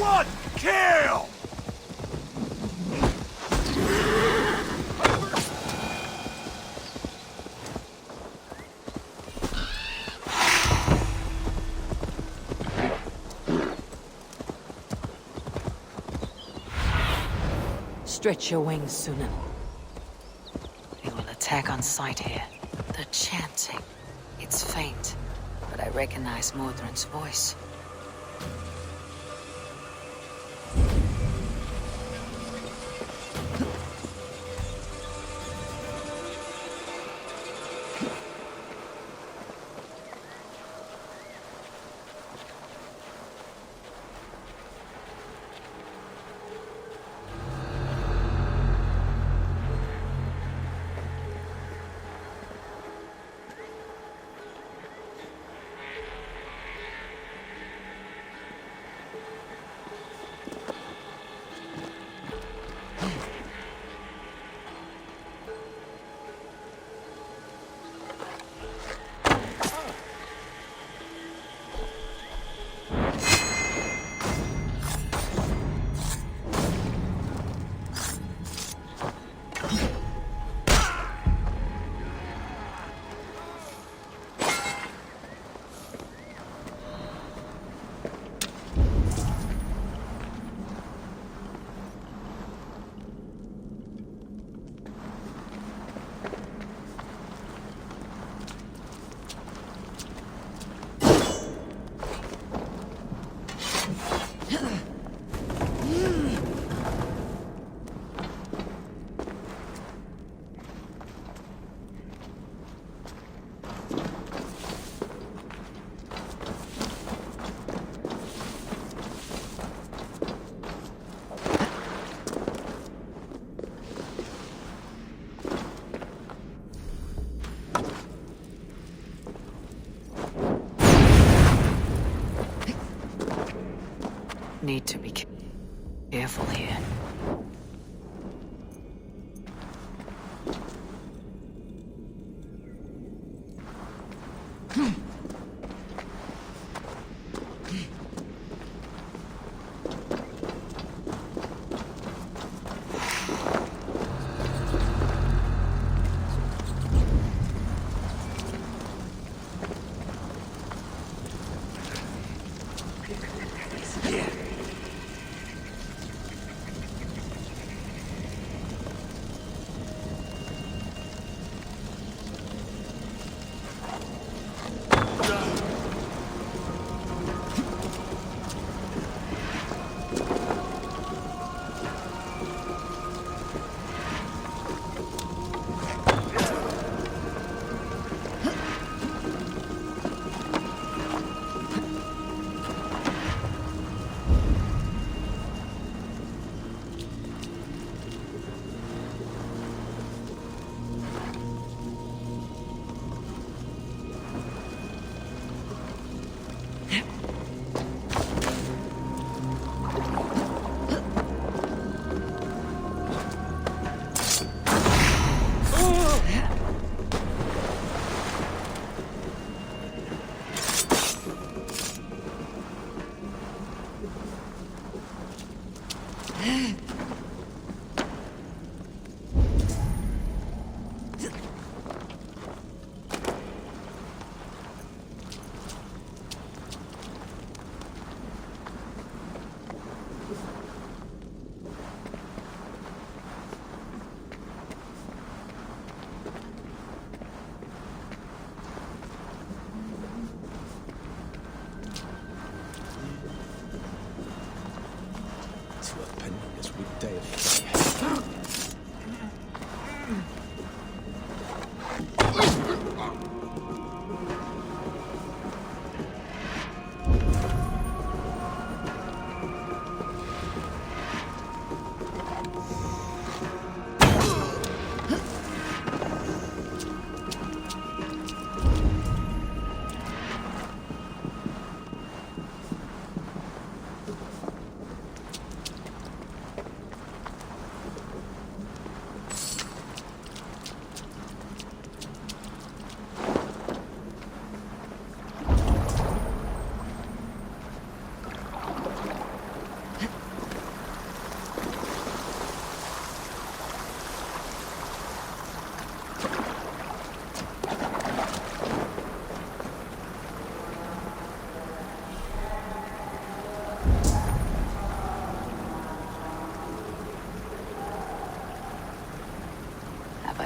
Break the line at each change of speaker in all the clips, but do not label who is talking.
One kill!
Stretch your wings, Sunan. We will attack on sight here. The chanting. It's faint, but I recognize Mordrin's voice. Need to be careful here.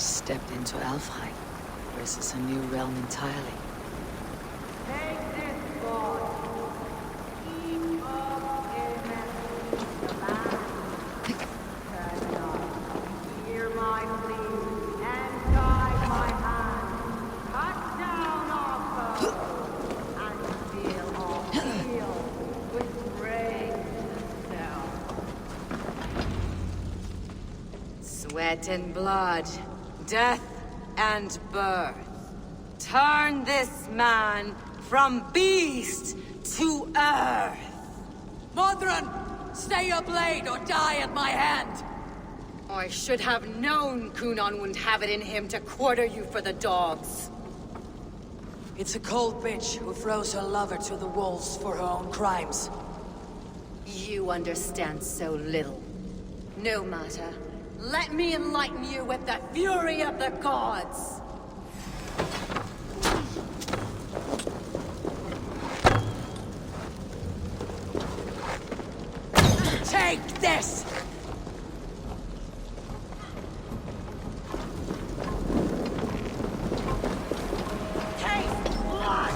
stepped into Alfheim versus a new realm entirely.
Take this, God. Keep up in the land. Turn up. Hear my plea and guide my hand. Cut down our foes and fill our field with praise itself. Sweat and blood, death and birth. Turn this man from beast to earth!
Modron! Stay your blade or die at my hand!
I should have known Kunan wouldn't have it in him to quarter you for the dogs.
It's a cold bitch who throws her lover to the wolves for her own crimes.
You understand so little. No matter. Let me enlighten you with the fury of the gods!
Take this!
Taste blood!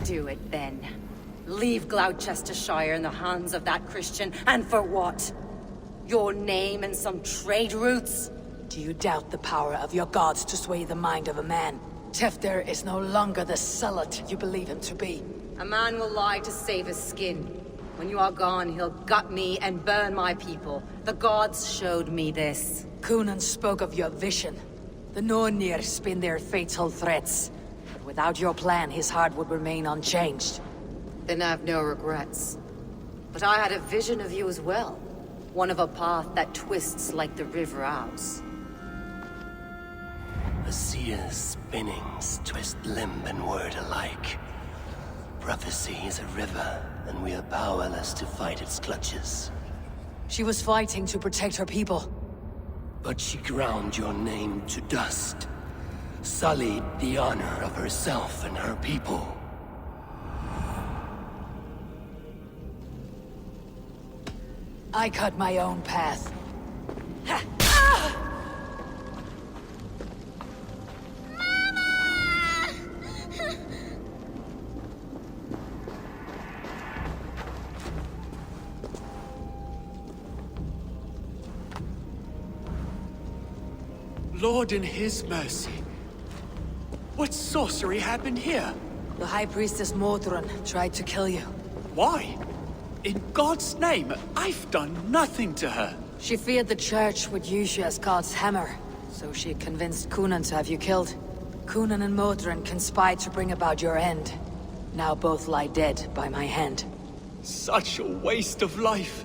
Do it then. Leave Gloucestershire in the hands of that Christian, and for what? Your name and some trade routes?
Do you doubt the power of your gods to sway the mind of a man? Tefter is no longer the zealot you believe him to be.
A man will lie to save his skin. When you are gone, he'll gut me and burn my people. The gods showed me this.
Kunan spoke of your vision. The Nornir spin their fatal threats. But without your plan, his heart would remain unchanged.
Then I have no regrets. But I had a vision of you as well. One of a path that twists like the river Ouse.
The seer's spinnings twist limb and word alike. Prophecy is a river, and we are powerless to fight its clutches.
She was fighting to protect her people.
But she ground your name to dust. Sullied the honor of herself and her people.
I cut my own path.
Lord in his mercy. What sorcery happened here?
The High Priestess Modron tried to kill you.
Why? In God's name, I've done nothing to her.
She feared the Church would use you as God's hammer, so she convinced Kunan to have you killed. Kunan and Modron conspired to bring about your end. Now both lie dead by my hand.
Such a waste of life.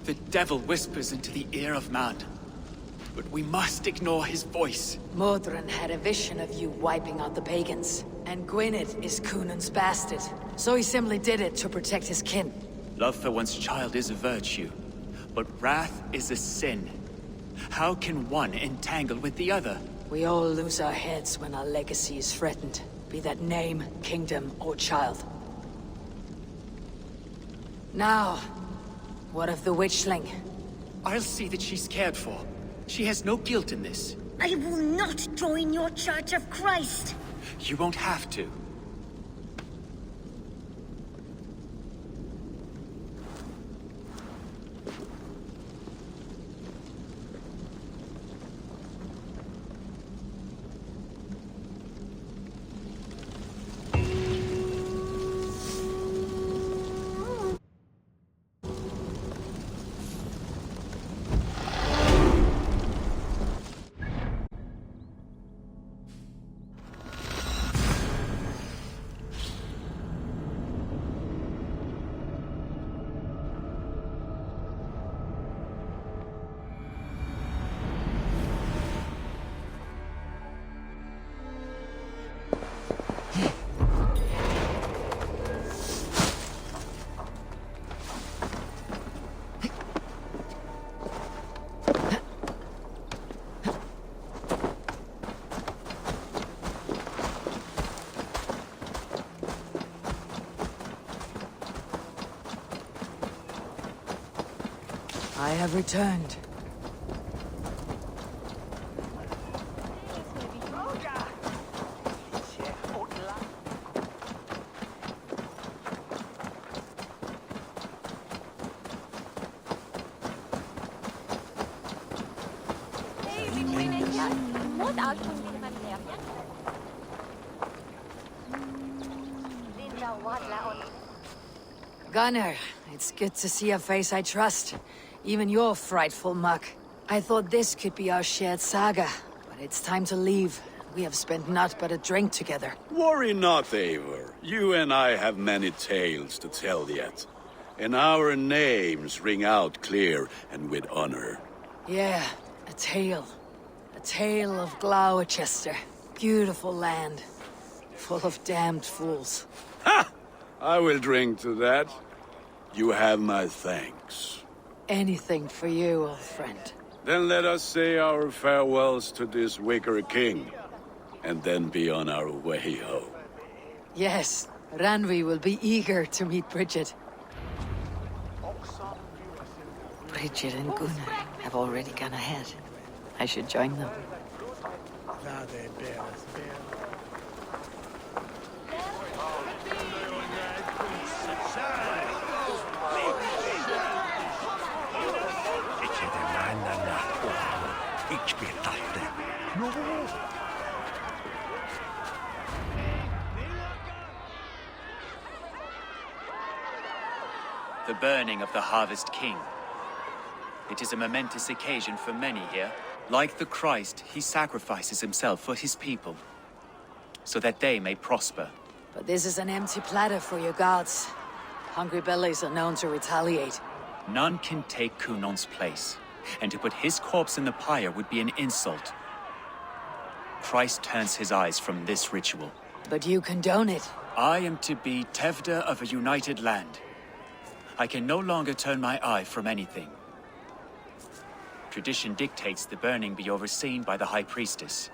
The devil whispers into the ear of man. But we must ignore his voice.
Modron had a vision of you wiping out the pagans. And Gwynedd is Kunan's bastard. So he simply did it to protect his kin.
Love for one's child is a virtue, but wrath is a sin. How can one entangle with the other?
We all lose our heads when our legacy is threatened. Be that name, kingdom, or child. Now, what of the witchling?
I'll see that she's cared for. She has no guilt in this.
I will not join your Church of Christ!
You won't have to.
I have returned. Gunnar, it's good to see a face I trust. Even your frightful muck. I thought this could be our shared saga, but it's time to leave. We have spent naught but a drink together.
Worry not, Eivor. You and I have many tales to tell yet. And our names ring out clear and with honor.
Yeah, a tale. A tale of Gloucester. Beautiful land. Full of damned fools.
Ha! I will drink to that. You have my thanks.
Anything for you, old friend.
Then let us say our farewells to this Wicker King, and then be on our way home.
Yes, Ranvi will be eager to meet Bridget. Bridget and Gunnar have already gone ahead. I should join them.
The burning of the Harvest King. It is a momentous occasion for many here. Like the Christ, he sacrifices himself for his people, so that they may prosper.
But this is an empty platter for your gods. Hungry bellies are known to retaliate.
None can take Kunon's place, and to put his corpse in the pyre would be an insult. Christ turns his eyes from this ritual.
But you condone it.
I am to be Tevda of a united land. I can no longer turn my eye from anything. Tradition dictates the burning be overseen by the High Priestess.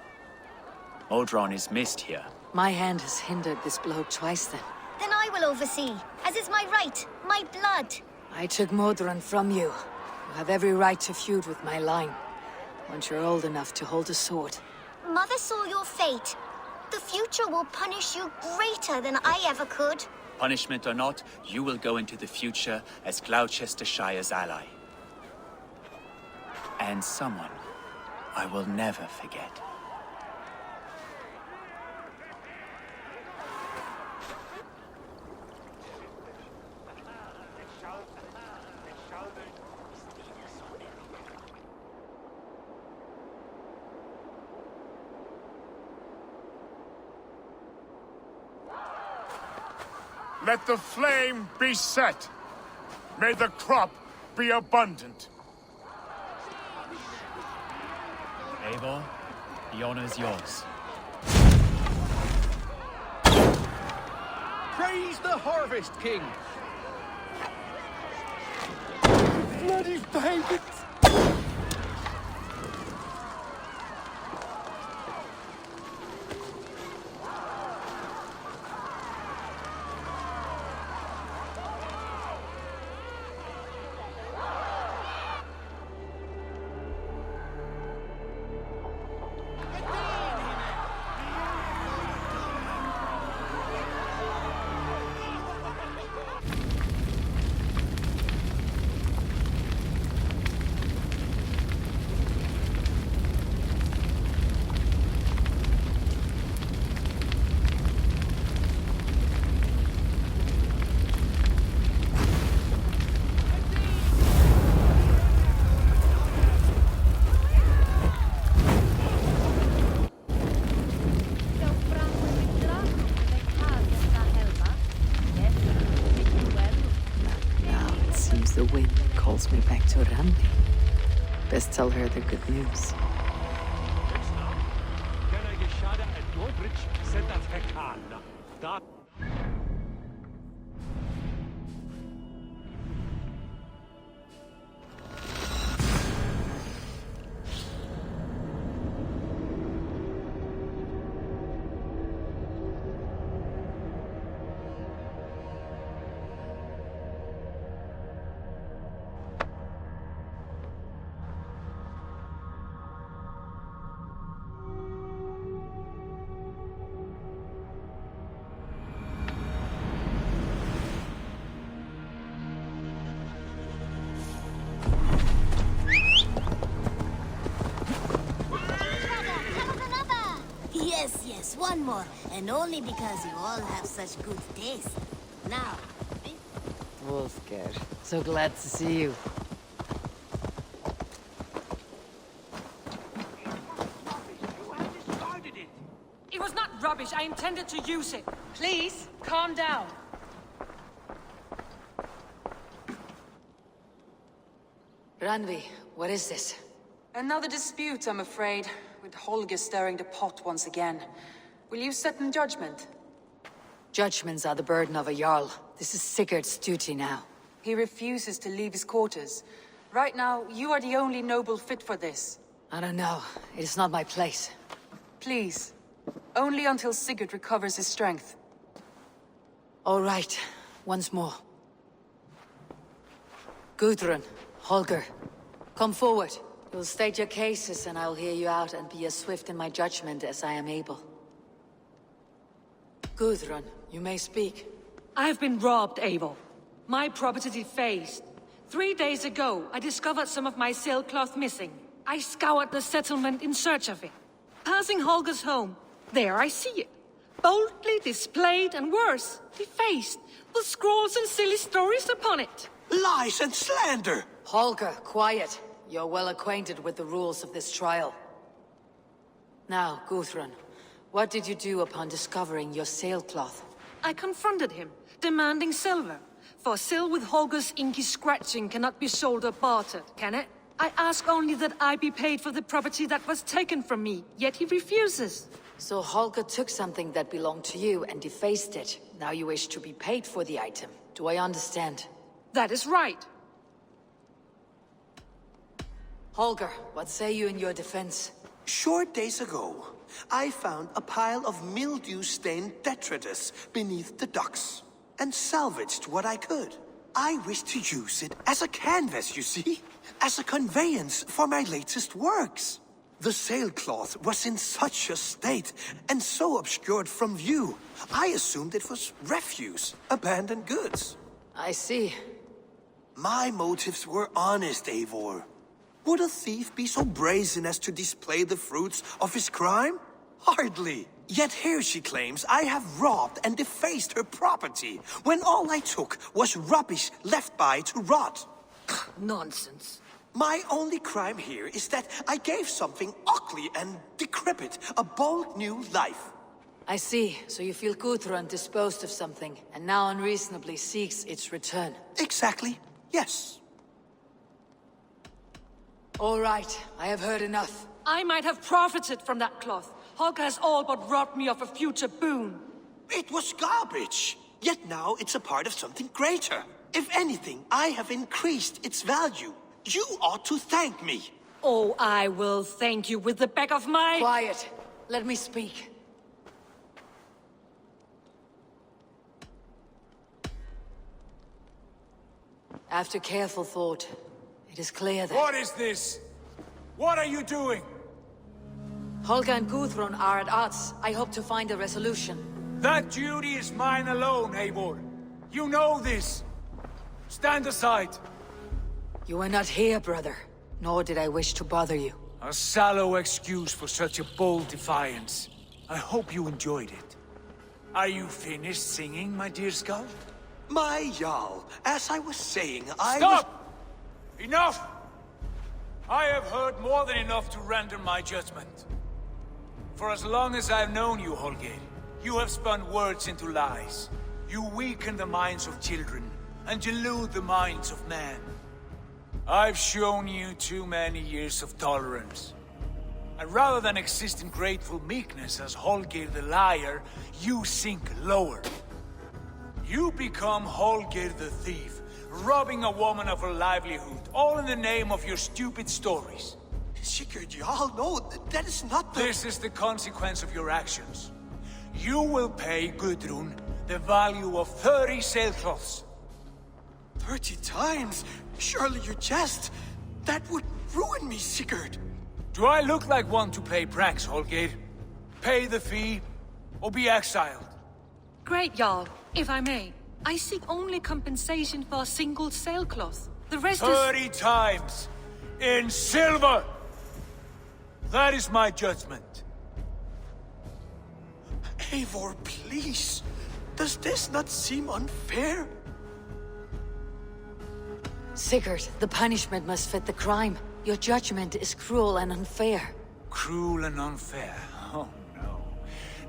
Modron is missed here.
My hand has hindered this blow twice then.
Then I will oversee, as is my right, my blood.
I took Modron from you. You have every right to feud with my line. Once you're old enough to hold a sword.
Mother saw your fate. The future will punish you greater than I ever could.
Punishment or not, you will go into the future as Gloucestershire's ally. And someone I will never forget.
Let the flame be set. May the crop be abundant.
Eivor, the honor is yours.
Praise the Harvest King! Bloody pagans!
The wind calls me back to Ranvi. Best tell her the good news.
one more, and only because you all have such good taste. Now,
Wolfgar, so glad to see you.
It was not rubbish. I intended to use it. Please, calm down.
Randvi, what is this?
Another dispute, I'm afraid, with Holger stirring the pot once again. Will you sit in judgment?
Judgments are the burden of a Jarl. This is Sigurd's duty now.
He refuses to leave his quarters. Right now, you are the only noble fit for this.
I don't know. It is not my place.
Please. Only until Sigurd recovers his strength.
All right. Once more. Gudrun, Holger, come forward. You'll state your cases and I'll hear you out and be as swift in my judgment as I am able. Gudrun, you may speak.
I have been robbed, Eivor. My property defaced. 3 days ago, I discovered some of my sailcloth missing. I scoured the settlement in search of it. Passing Holger's home, there I see it. Boldly displayed and worse, defaced, with scrolls and silly stories upon it.
Lies and slander!
Holger, quiet. You're well acquainted with the rules of this trial. Now, Gudrun, what did you do upon discovering your sailcloth?
I confronted him, demanding silver. For sil with Holger's inky scratching cannot be sold or bartered, can it? I ask only that I be paid for the property that was taken from me, yet he refuses.
So Holger took something that belonged to you and defaced it. Now you wish to be paid for the item. Do I understand?
That is right.
Holger, what say you in your defense?
Short days ago, I found a pile of mildew-stained detritus beneath the docks, and salvaged what I could. I wish to use it as a canvas, you see? As a conveyance for my latest works. The sailcloth was in such a state, and so obscured from view, I assumed it was refuse, abandoned goods.
I see.
My motives were honest, Eivor. Would a thief be so brazen as to display the fruits of his crime? Hardly. Yet here she claims I have robbed and defaced her property, when all I took was rubbish left by to rot.
Nonsense.
My only crime here is that I gave something ugly and decrepit a bold new life.
I see. So you feel Gudrun disposed of something, and now unreasonably seeks its return.
Exactly, yes.
All right, I have heard enough.
I might have profited from that cloth. Holger has all but robbed me of a future boon.
It was garbage. Yet now it's a part of something greater. If anything, I have increased its value. You ought to thank me.
Oh, I will thank you with the back of my...
Quiet. Let me speak. After careful thought, it is clear that...
What is this? What are you doing?
Holger and Gudrun are at odds. I hope to find a resolution.
That duty is mine alone, Eivor. You know this. Stand aside.
You were not here, brother. Nor did I wish to bother you.
A sallow excuse for such a bold defiance. I hope you enjoyed it. Are you finished singing, my dear Skull?
My Jarl, as I was saying,
Stop! Enough! I have heard more than enough to render my judgment. For as long as I've known you, Holger, you have spun words into lies. You weaken the minds of children, and delude the minds of men. I've shown you too many years of tolerance. And rather than exist in grateful meekness as Holger the liar, you sink lower. You become Holger the thief, robbing a woman of her livelihood, all in the name of your stupid stories.
Sigurd, Jarl, no, that is not the...
This is the consequence of your actions. You will pay Gudrun the value of 30 sailcloths.
30 times? Surely you jest. That would ruin me, Sigurd.
Do I look like one to pay pranks, Holger? Pay the fee, or be exiled?
Great, Jarl, if I may. I seek only compensation for a single sailcloth. The rest
30 times! In silver! That is my judgment.
Eivor, please. Does this not seem unfair?
Sigurd, the punishment must fit the crime. Your judgment is cruel and unfair.
Cruel and unfair? Oh, no.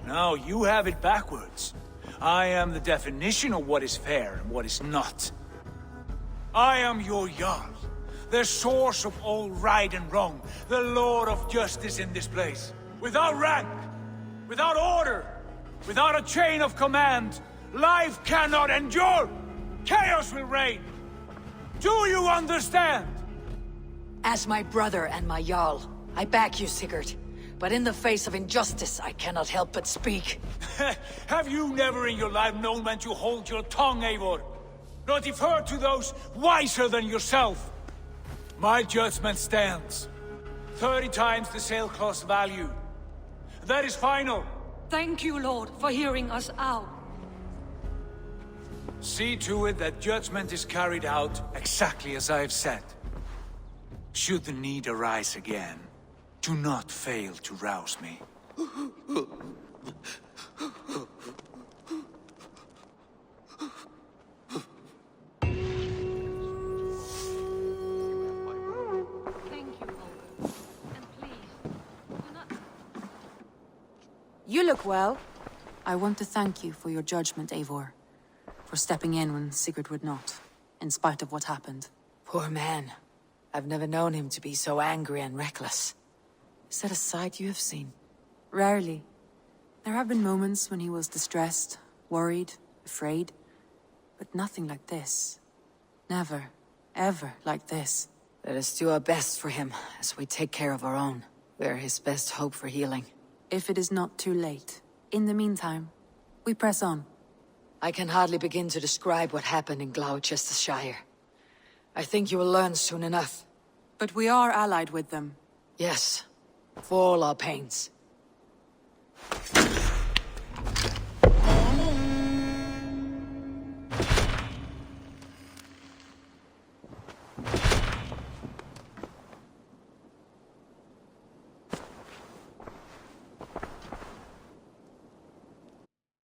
No, you have it backwards. I am the definition of what is fair and what is not. I am your Jarl, the source of all right and wrong, the Lord of justice in this place. Without rank, without order, without a chain of command, life cannot endure! Chaos will reign! Do you understand?
As my brother and my Jarl, I back you, Sigurd. But in the face of injustice, I cannot help but speak.
Have you never in your life known when to hold your tongue, Eivor? Nor defer to those wiser than yourself? My judgment stands. 30 times the sailcloth's value. That is final.
Thank you, Lord, for hearing us out.
See to it that judgment is carried out exactly as I have said. Should the need arise again, do not fail to rouse me.
Thank you, Holger. And please, do not...
You look well. I want to thank you for your judgment, Eivor. For stepping in when Sigurd would not, in spite of what happened.
Poor man. I've never known him to be so angry and reckless. Is that a side you have seen?
Rarely. There have been moments when he was distressed, worried, afraid. But nothing like this. Never, ever like this.
Let us do our best for him, as we take care of our own. We're his best hope for healing.
If it is not too late. In the meantime, we press on.
I can hardly begin to describe what happened in Gloucestershire. I think you will learn soon enough.
But we are allied with them.
Yes, for all our pains.